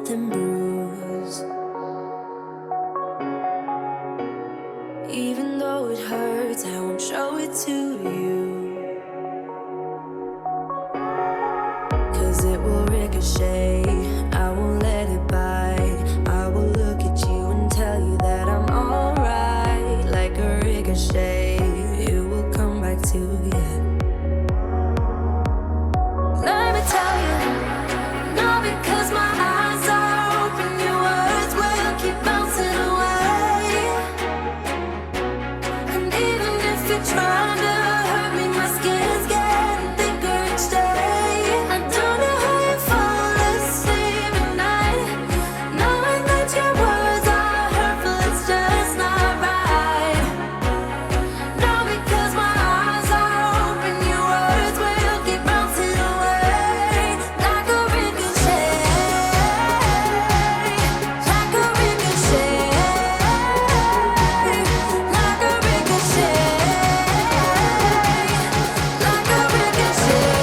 something bruised. Even though it hurts, I won't show it to you, 'cause it will ricochet. I won't let it bite. I will look at you and tell you that I'm alright. Like a ricochet, it will come back to you. Let me tell you, not because my eyes are open, your words will keep bouncing away. And even if you're trying to hurt me, my skin's getting thicker each day. I don't know how you fall asleep at night, knowing that your words are hurtful, it's just not right. No, because my eyes are open, your words will keep bouncing away. Like a ricochet, like a ricochet, like a ricochet, like a ricochet.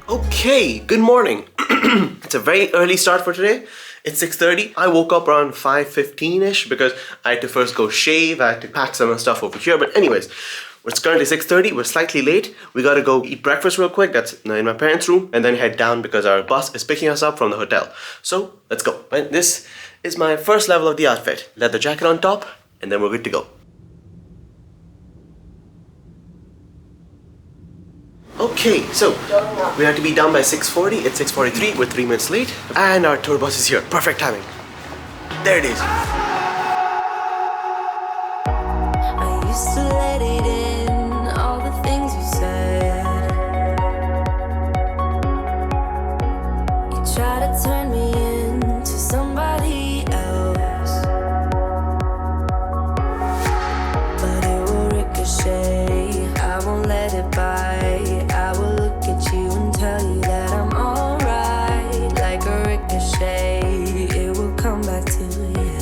Okay, good morning. It's a very early start for today. It's 6:30. I woke up around 5:15ish because I had to first go shave. I had to pack some stuff over here. But anyways, it's currently 6:30. We're slightly late. We gotta go eat breakfast real quick. That's in my parents' room, and then head down because our bus is picking us up from the hotel. So let's go. And this is my first level of the outfit. Leather jacket on top, and then we're good to go. Okay, so we have to be done by 6:40. It's 6:43. We're 3 minutes late, and our tour bus is here. Perfect timing. There it is. I used to let it in, all the things you said. You try to turn me into somebody else, but it will ricochet. I won't let it bite. I will look at you and tell you that I'm alright. Like a ricochet, it will come back to you.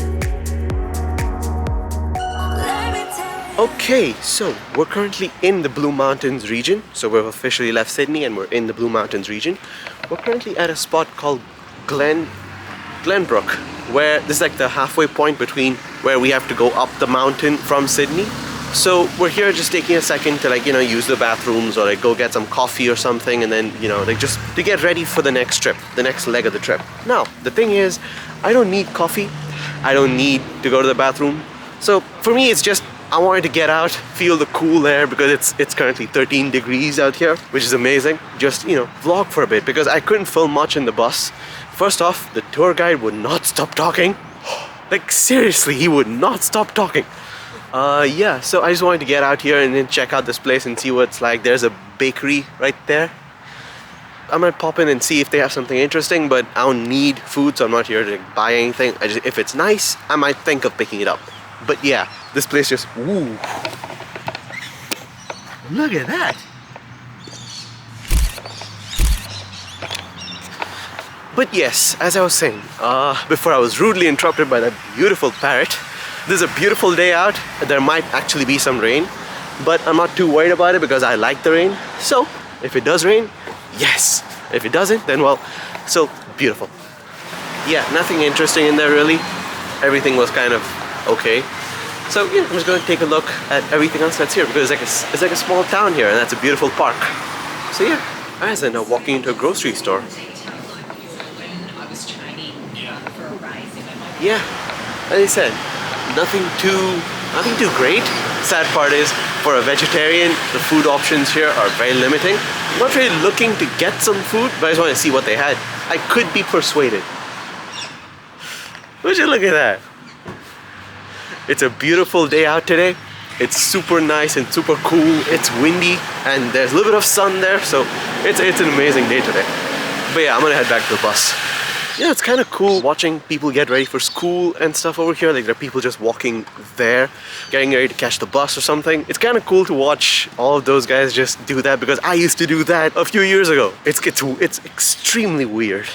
Let me tell you. Okay, so we're currently in the Blue Mountains region. So we've officially left Sydney and we're in the Blue Mountains region. We're currently at a spot called Glenbrook, where this is like the halfway point between where we have to go up the mountain from Sydney. So we're here just taking a second to use the bathrooms or go get some coffee or something, and then just to get ready for the next trip, the next leg of the trip. Now, the thing is, I don't need coffee. I don't need to go to the bathroom. So for me, it's just I wanted to get out, feel the cool air because it's currently 13 degrees out here, which is amazing. Just, vlog for a bit because I couldn't film much in the bus. First off, the tour guide would not stop talking. Like seriously, he would not stop talking. Yeah, so I just wanted to get out here and then check out this place and see what it's like. There's a bakery right there. I might pop in and see if they have something interesting, but I don't need food, so I'm not here to buy anything. If it's nice, I might think of picking it up. But yeah, this place just, ooh. Look at that. But yes, as I was saying, before I was rudely interrupted by that beautiful parrot, this is a beautiful day out. There might actually be some rain, but I'm not too worried about it because I like the rain. So if it does rain, yes. If it doesn't, then well, still beautiful. Yeah, nothing interesting in there really. Everything was kind of okay. So yeah, I'm just going to take a look at everything else that's here because it's like a small town here, and that's a beautiful park. So yeah, as in walking into a grocery store. Yeah, as I said, nothing too great. Sad part is, for a vegetarian, the food options here are very limiting. I'm not really looking to get some food, but I just want to see what they had. I could be persuaded. Would you look at that? It's a beautiful day out today. It's super nice and super cool. It's windy and there's a little bit of sun there, so it's an amazing day today. But yeah, I'm gonna head back to the bus. Yeah, it's kind of cool watching people get ready for school and stuff over here. Like there are people just walking there, getting ready to catch the bus or something. It's kind of cool to watch all of those guys just do that because I used to do that a few years ago. It's extremely weird.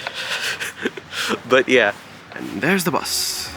But yeah, and there's the bus.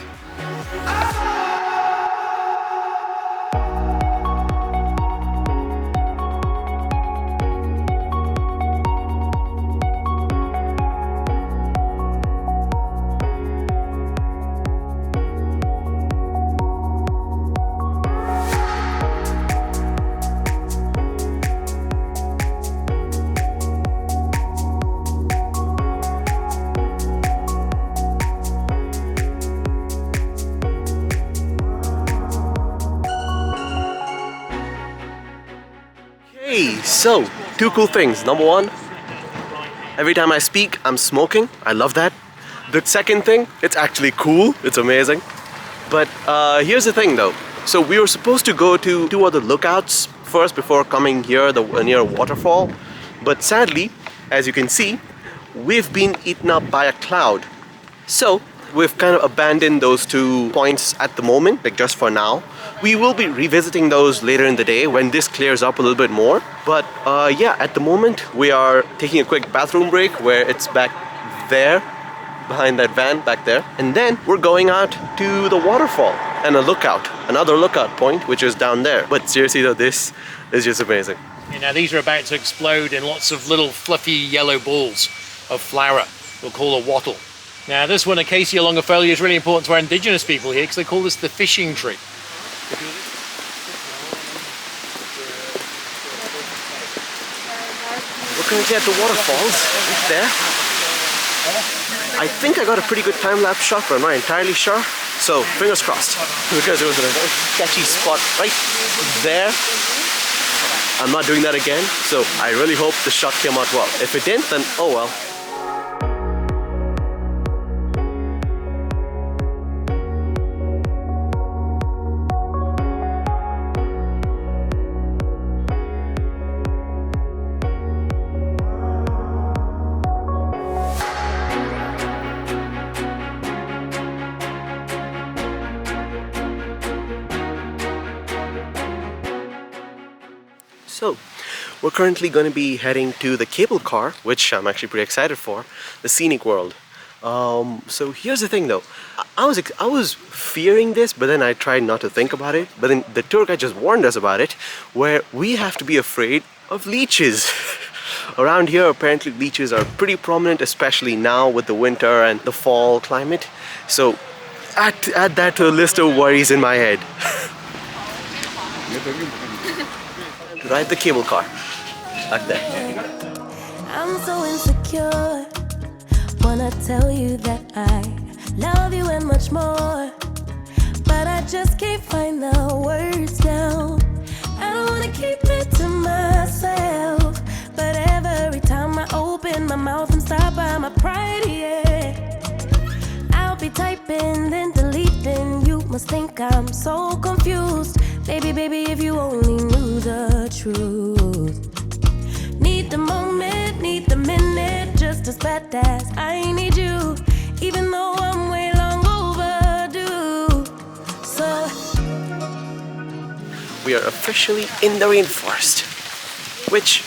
Hey, so two cool things. Number one, every time I speak, I'm smoking. I love that. The second thing, it's actually cool. It's amazing. But here's the thing though. So we were supposed to go to two other lookouts first before coming here, near a waterfall. But sadly, as you can see, we've been eaten up by a cloud. So we've kind of abandoned those 2 points at the moment, like just for now. We will be revisiting those later in the day when this clears up a little bit more. But yeah, at the moment we are taking a quick bathroom break where it's back there, behind that van back there. And then we're going out to the waterfall and another lookout point, which is down there. But seriously though, this is just amazing. Now these are about to explode in lots of little fluffy yellow balls of flour we'll call a wattle. Now this one, Acacia longifolia, is really important to our indigenous people here because they call this the fishing tree. We're currently at the waterfalls, right there. I think I got a pretty good time-lapse shot, but I'm not entirely sure. So, fingers crossed, because it was in a very sketchy spot right there. I'm not doing that again, so I really hope the shot came out well. If it didn't, then oh well. So, we're currently going to be heading to the cable car, which I'm actually pretty excited for, the scenic world. So here's the thing though, I was fearing this, but then I tried not to think about it. But then the tour guide just warned us about it, where we have to be afraid of leeches. Around here, apparently leeches are pretty prominent, especially now with the winter and the fall climate. So add that to a list of worries in my head. To ride the cable car, back there. I'm so insecure. Wanna tell you that I love you and much more, but I just can't find the words down. I don't wanna keep it to myself, but every time I open my mouth and stop by my pride, yeah. I'll be typing, then deleting. You must think I'm so confused. Baby, if you only knew the truth. Need the moment, need the minute, just as bad as I need you, even though I'm way long overdue. So we are officially in the rainforest, which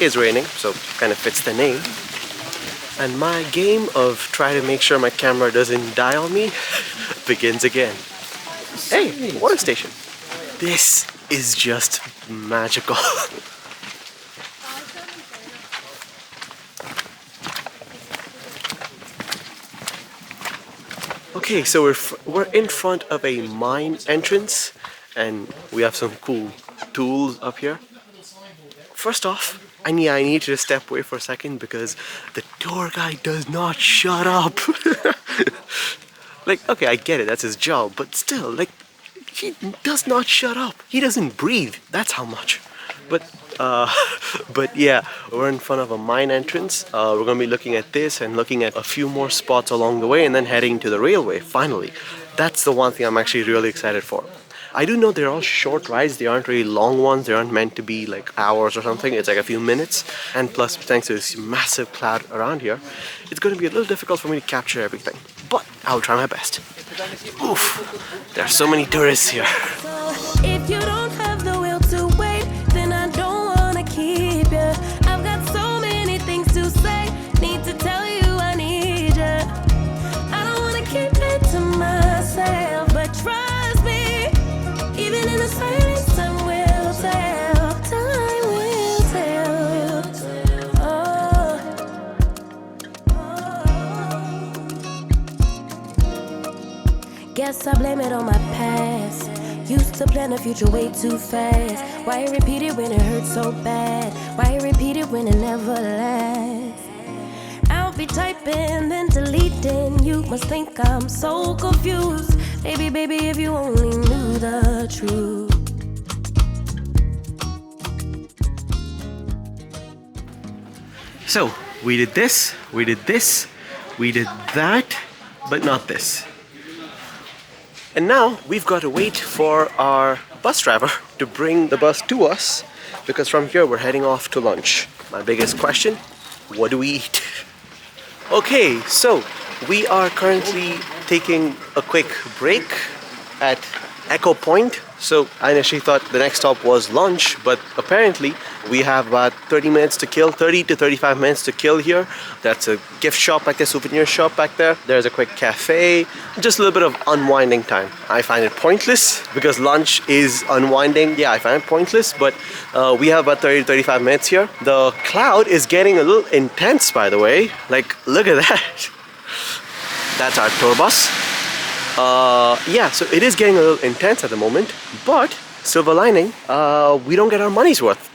is raining, so kind of fits the name. And my game of trying to make sure my camera doesn't die on me begins again. Hey, water station. This is just magical. Okay, so we're in front of a mine entrance, and we have some cool tools up here. First off, I need to just step away for a second because the tour guide does not shut up. Like, okay, I get it, that's his job, but still, like, he does not shut up. He doesn't breathe. That's how much. But yeah, we're in front of a mine entrance. We're gonna be looking at this and looking at a few more spots along the way, and then heading to the railway. Finally, that's the one thing I'm actually really excited for. I do know they're all short rides. They aren't really long ones. They aren't meant to be like hours or something. It's like a few minutes. And plus, thanks to this massive cloud around here, it's going to be a little difficult for me to capture everything. But I'll try my best. Oof, there are so many tourists here. If you don't have the will to wait, then I don't wanna keep you. I've got so many things to say, need to tell you I need you. I don't wanna keep it to myself, but trust me, even in the silence, time will tell. Time will tell. Guess I blame it on my past. Used to plan the future way too fast. Why repeat it when it hurts so bad? Why repeat it when it never lasts? I'll be typing, then deleting. You must think I'm so confused. Baby, if you only knew the truth. So, we did this, we did this, we did that, but not this. And now we've got to wait for our bus driver to bring the bus to us, because from here we're heading off to lunch. My biggest question, what do we eat? Okay, so we are currently taking a quick break at Echo Point. So I initially thought the next stop was lunch, but apparently we have about 30 minutes to kill, 30 to 35 minutes to kill here. That's a gift shop back there, souvenir shop back there. There's a quick cafe, just a little bit of unwinding time. I find it pointless because lunch is unwinding. Yeah, I find it pointless, but we have about 30 to 35 minutes here. The cloud is getting a little intense, by the way. Like, look at that. That's our tour bus. Yeah, so it is getting a little intense at the moment, but silver lining, we don't get our money's worth.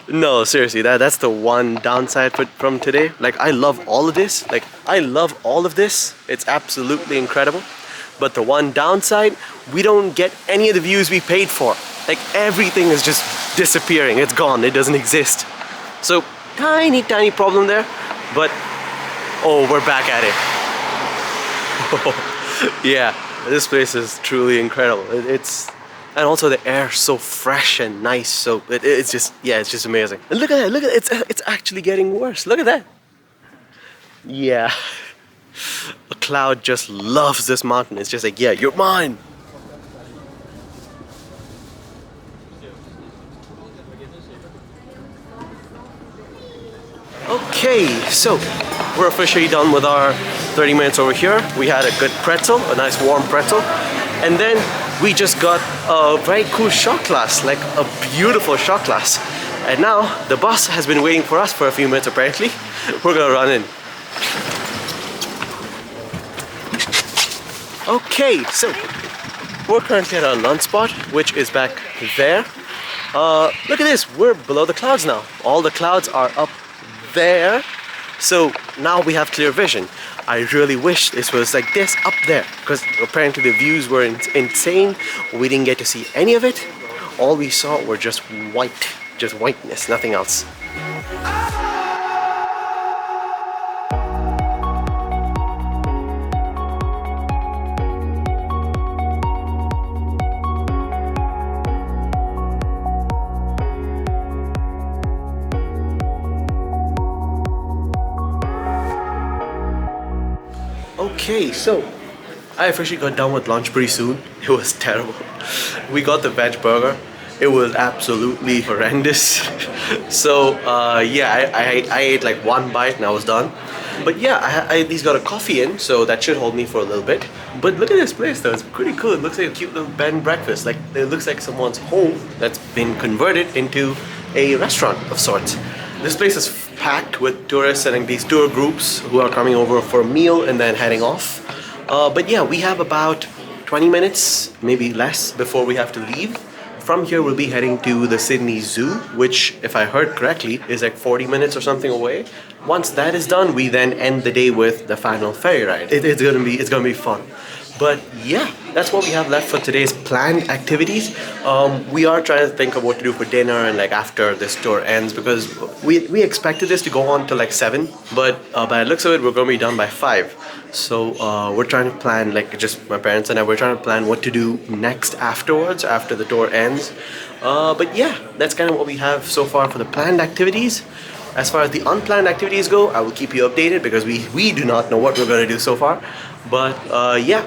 No, seriously, that's the one downside from today. Like, I love all of this. Like, I love all of this. It's absolutely incredible. But the one downside, we don't get any of the views we paid for. Like, everything is just disappearing. It's gone. It doesn't exist. So, tiny problem there. But, oh, we're back at it. Yeah, this place is truly incredible. And also the air so fresh and nice. So it's just, yeah, it's just amazing. And look at that, it's actually getting worse. Look at that. Yeah, a cloud just loves this mountain. It's just like, yeah, you're mine. Okay, so we're officially done with our 30 minutes over here. We had a good pretzel, a nice warm pretzel, and then we just got a very cool shot glass, like a beautiful shot glass. And now the bus has been waiting for us for a few minutes apparently. We're gonna run in. Okay, so we're currently at our lunch spot, which is back there. Look at this, we're below the clouds now. All the clouds are up there. So now we have clear vision. I really wish this was like this up there, because apparently the views were insane. We didn't get to see any of it. All we saw were just whiteness, nothing else. Okay, so I officially got done with lunch pretty soon. It was terrible. We got the veg burger. It was absolutely horrendous. So yeah, I ate like one bite and I was done. But yeah, I at least got a coffee in, so that should hold me for a little bit. But look at this place though, it's pretty cool. It looks like a cute little bed and breakfast. Like, it looks like someone's home that's been converted into a restaurant of sorts. This place is packed with tourists and these tour groups who are coming over for a meal and then heading off. But yeah, we have about 20 minutes, maybe less, before we have to leave. From here, we'll be heading to the Sydney Zoo, which, if I heard correctly, is like 40 minutes or something away. Once that is done, we then end the day with the final ferry ride. It's gonna be fun. But yeah, that's what we have left for today's planned activities. We are trying to think of what to do for dinner and like after this tour ends, because we expected this to go on till like 7, but by the looks of it, we're going to be done by 5. So we're trying to plan, like just my parents and I, we're trying to plan what to do next afterwards, after the tour ends. But yeah, that's kind of what we have so far for the planned activities. As far as the unplanned activities go, I will keep you updated because we do not know what we're going to do so far. But yeah,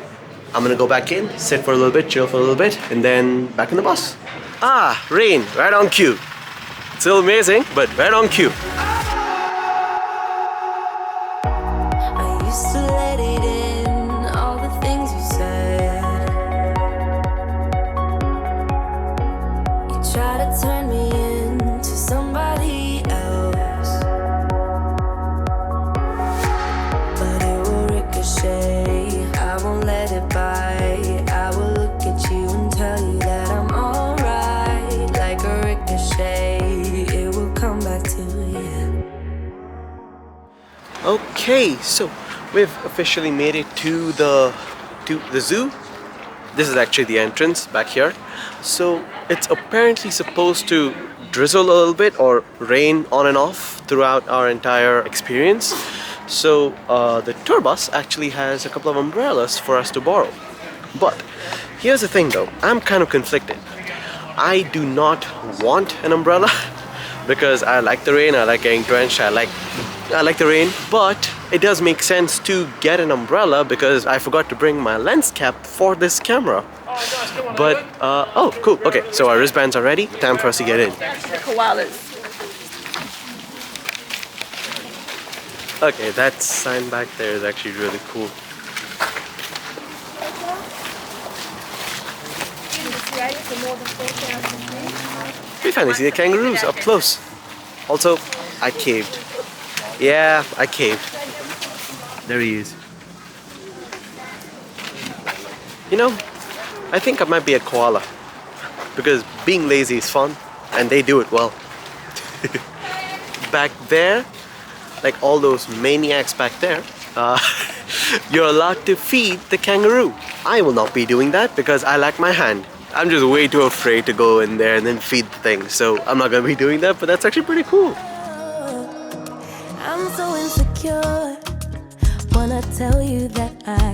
I'm going to go back in, sit for a little bit, chill for a little bit, and then back in the bus. Ah, rain, right on cue. It's still amazing, but right on cue. I used to let it in, all the things you said. You try to turn me into somebody else, but it will ricochet. I won't let it bite. I will look at you and tell you that I'm alright. Like a ricochet, it will come back to you. Okay, so we've officially made it to the zoo. This is actually the entrance back here. So it's apparently supposed to drizzle a little bit or rain on and off throughout our entire experience. So the tour bus actually has a couple of umbrellas for us to borrow. But here's the thing though, I'm kind of conflicted. I do not want an umbrella because I like the rain, I like getting drenched, I like the rain, but it does make sense to get an umbrella because I forgot to bring my lens cap for this camera. But oh cool, okay, so our wristbands are ready, time for us to get in. The koalas. Okay, that sign back there is actually really cool. We finally see the kangaroos up close. Also, I caved. Yeah, I caved. There he is. You know, I think I might be a koala because being lazy is fun and they do it well. Back there, like all those maniacs back there, you're allowed to feed the kangaroo. I will not be doing that because I lack my hand. I'm just way too afraid to go in there and then feed the thing, so I'm not gonna be doing that, but that's actually pretty cool. I'm so insecure. Wanna tell you that I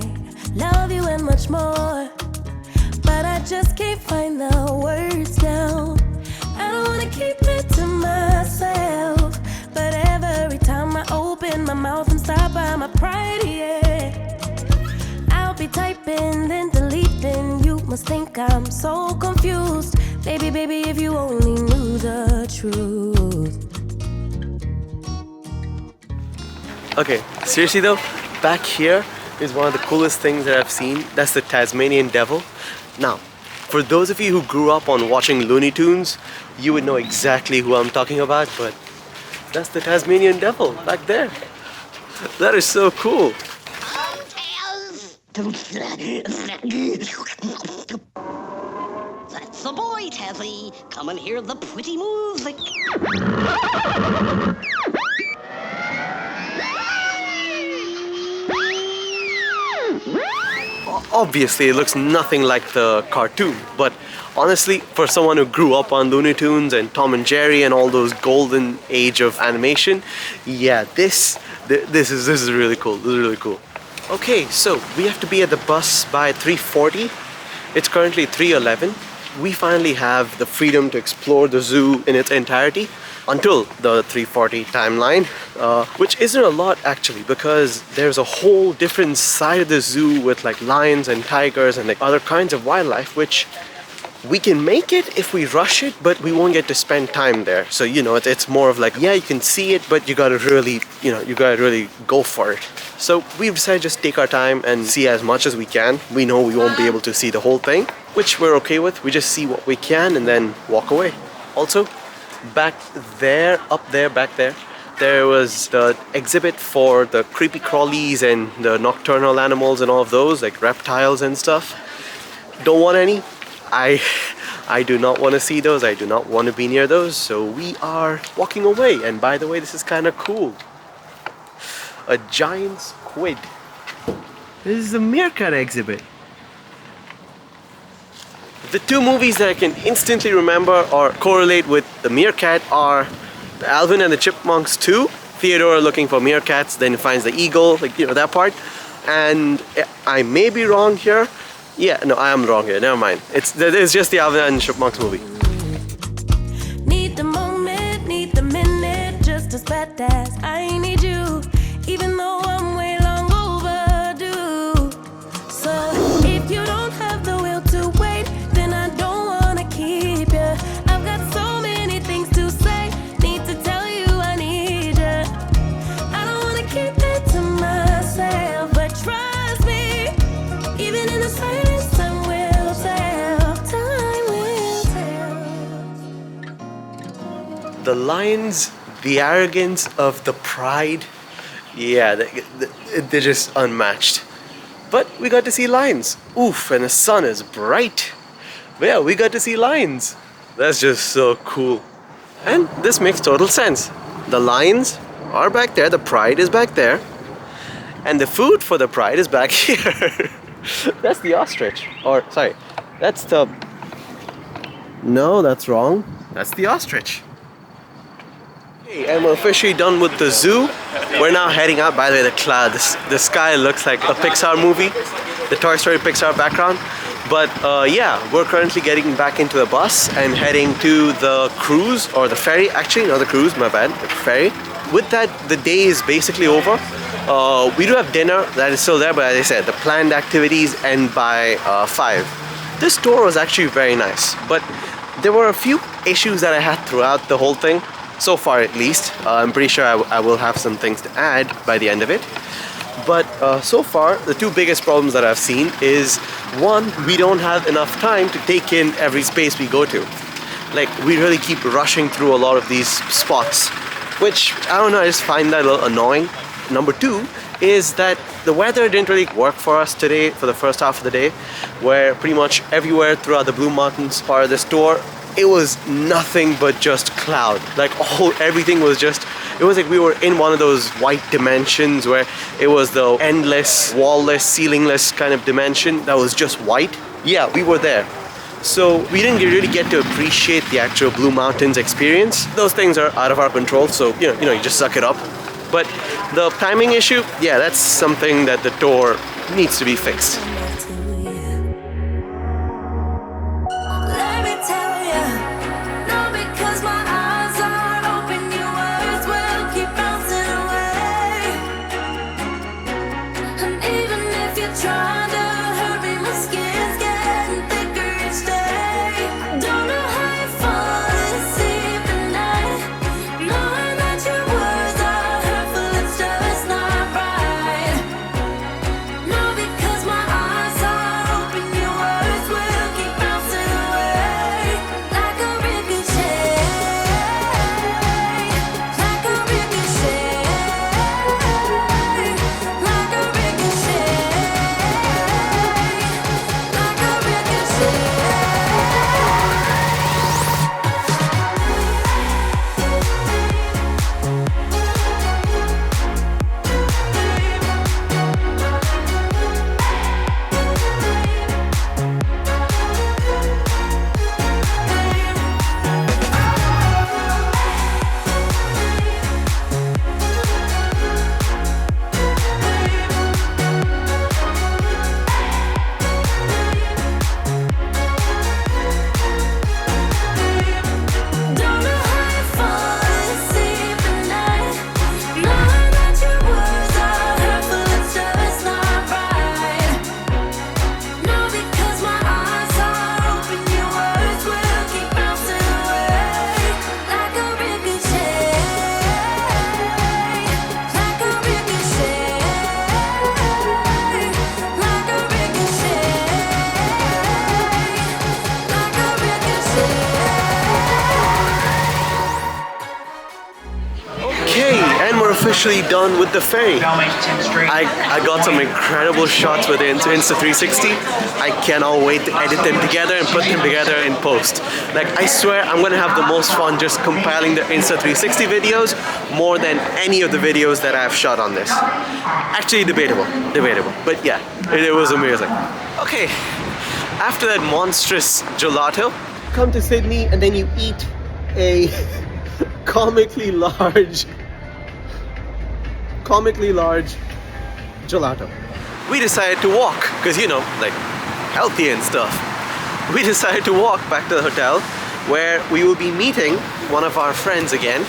love you and much more, but I just can't find the words now. I don't wanna keep it to myself, but every time I open my mouth, I'm stopped by my pride, yeah. I'll be typing, then deleting. You must think I'm so confused. Baby, baby, if you only knew the truth. Okay, seriously though, back here is one of the coolest things that I've seen. That's the Tasmanian devil. Now, for those of you who grew up on watching Looney Tunes, you would know exactly who I'm talking about, but that's the Tasmanian devil back there. That is so cool. That's the boy, Tazzy. Come and hear the pretty music. Obviously, it looks nothing like the cartoon, but honestly, for someone who grew up on Looney Tunes and Tom and Jerry and all those golden age of animation, yeah, this is really cool. This is really cool. Okay, so we have to be at the bus by 3:40. It's currently 3:11. We finally have the freedom to explore the zoo in its entirety until the 3:40 timeline, which isn't a lot actually, because there's a whole different side of the zoo with like lions and tigers and like other kinds of wildlife, which we can make it if we rush it, but we won't get to spend time there. So, you know, it's more of like, yeah, you can see it, but you gotta really, you gotta really go for it. So we've decided to just take our time and see as much as we can. We know we won't be able to see the whole thing, which we're okay with. We just see what we can and then walk away. Also, back there, back there, there was the exhibit for the creepy crawlies and the nocturnal animals and all of those, like reptiles and stuff. Don't want any. I do not want to see those. I do not want to be near those. So we are walking away. And by the way, this is kind of cool. A giant squid. This is a meerkat exhibit. The two movies that I can instantly remember or correlate with the meerkat are the Alvin and the Chipmunks 2. Theodore looking for meerkats, then finds the eagle, like, you know, that part. And I may be wrong here. Yeah, no, I am wrong here. Never mind. It's just the Alvin and Chipmunks movie. Need the moment, need the minute, just as bad as I need you, even though I'm way long overdue. So if you don't have the will to wait, then I don't wanna keep you. I've got so many things to say, need to tell you I need you. I don't wanna keep it to myself, but trust me, even in the silence, time will tell. Time will tell. The lines, the arrogance of the pride, yeah, they're just unmatched. But we got to see lions. Oof, and the sun is bright. But yeah, we got to see lions. That's just so cool. And this makes total sense. The lions are back there, the pride is back there, and the food for the pride is back here. That's the ostrich. Or, sorry, that's the... No, that's wrong. That's the ostrich. Okay, and we're officially done with the zoo. We're now heading out. By the way, the sky looks like a Pixar movie. The Toy Story Pixar background. But yeah, we're currently getting back into the bus and heading to the cruise, or the ferry. Actually, not the cruise, my bad, the ferry. With that, the day is basically over. We do have dinner that is still there, but as I said, the planned activities end by 5. This tour was actually very nice, but there were a few issues that I had throughout the whole thing. So far, at least. I'm pretty sure I will have some things to add by the end of it. But so far, the two biggest problems that I've seen is, one, we don't have enough time to take in every space we go to. Like, we really keep rushing through a lot of these spots, which, I don't know, I just find that a little annoying. Number two is that the weather didn't really work for us today for the first half of the day, where pretty much everywhere throughout the Blue Mountains part of this tour, it was nothing but just cloud. Like, everything was just, it was like we were in one of those white dimensions where it was the endless, wall-less, ceilingless kind of dimension that was just white. Yeah, we were there. So we didn't really get to appreciate the actual Blue Mountains experience. Those things are out of our control, so you know, you just suck it up. But the timing issue, yeah, that's something that the tour needs to be fixed. Let me tell you, no, because my eyes are open, your words will keep bouncing away. And even if you're trying to hurt me, my skin's getting thicker each day. Don't know how you fall asleep at night, knowing that your words are hurtful, it's just not right. No, because my eyes are open, your words will keep bouncing away. Like a ricochet, like a ricochet, like a ricochet, like a ricochet. Don't know how you fall asleep at night, knowing that your words are hurtful, it's just not right. No, because my eyes are open, your words will keep bouncing away. Like a ricochet, like a ricochet, like a ricochet, like a ricochet. Okay, and we're officially done with the ferry. I got some incredible shots with the Insta360. I cannot wait to edit them together and put them together in post. Like, I swear I'm gonna have the most fun just compiling the Insta360 videos more than any of the videos that I've shot on this. Actually, debatable, but yeah, it was amazing. Okay, after that monstrous gelato, come to Sydney and then you eat a comically large gelato. We decided to walk, because you know, like healthy and stuff. We decided to walk back to the hotel where we will be meeting one of our friends again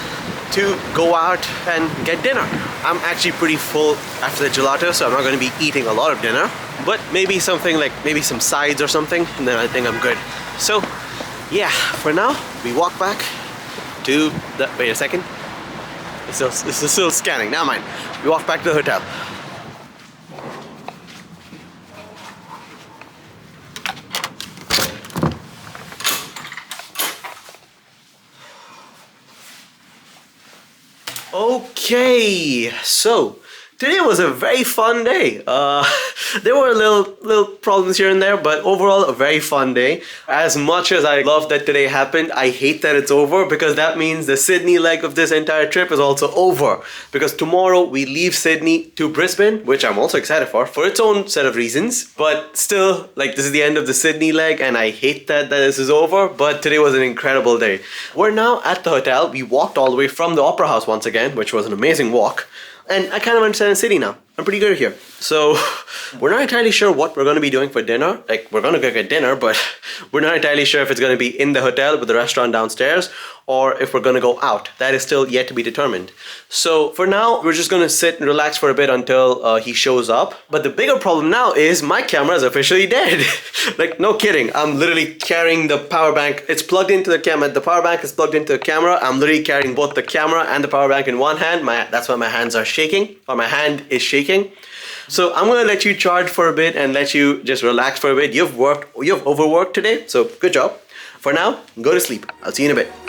to go out and get dinner. I'm actually pretty full after the gelato, so I'm not going to be eating a lot of dinner, but maybe something like maybe some sides or something, and then I think I'm good. So yeah, for now we walk back to the, wait a second, it's still scanning, never mind. We walk back to the hotel. Okay, so today was a very fun day. There were little problems here and there, but overall a very fun day. As much as I love that today happened, I hate that it's over, because that means the Sydney leg of this entire trip is also over. Because tomorrow we leave Sydney to Brisbane, which I'm also excited for its own set of reasons. But still, like, this is the end of the Sydney leg and I hate that this is over, but today was an incredible day. We're now at the hotel. We walked all the way from the Opera House once again, which was an amazing walk. And I kind of understand the city now. I'm pretty good here. So we're not entirely sure what we're going to be doing for dinner. Like, we're going to go get dinner, but we're not entirely sure if it's going to be in the hotel with the restaurant downstairs or if we're going to go out. That is still yet to be determined. So for now, we're just going to sit and relax for a bit until he shows up. But the bigger problem now is my camera is officially dead. Like, no kidding. I'm literally carrying the power bank. It's plugged into the camera. The power bank is plugged into the camera. I'm literally carrying both the camera and the power bank in one hand. That's why my hands are shaking, or my hand is shaking. So I'm gonna let you charge for a bit and let you just relax for a bit. You've overworked today, so good job. For now, go to sleep. I'll see you in a bit.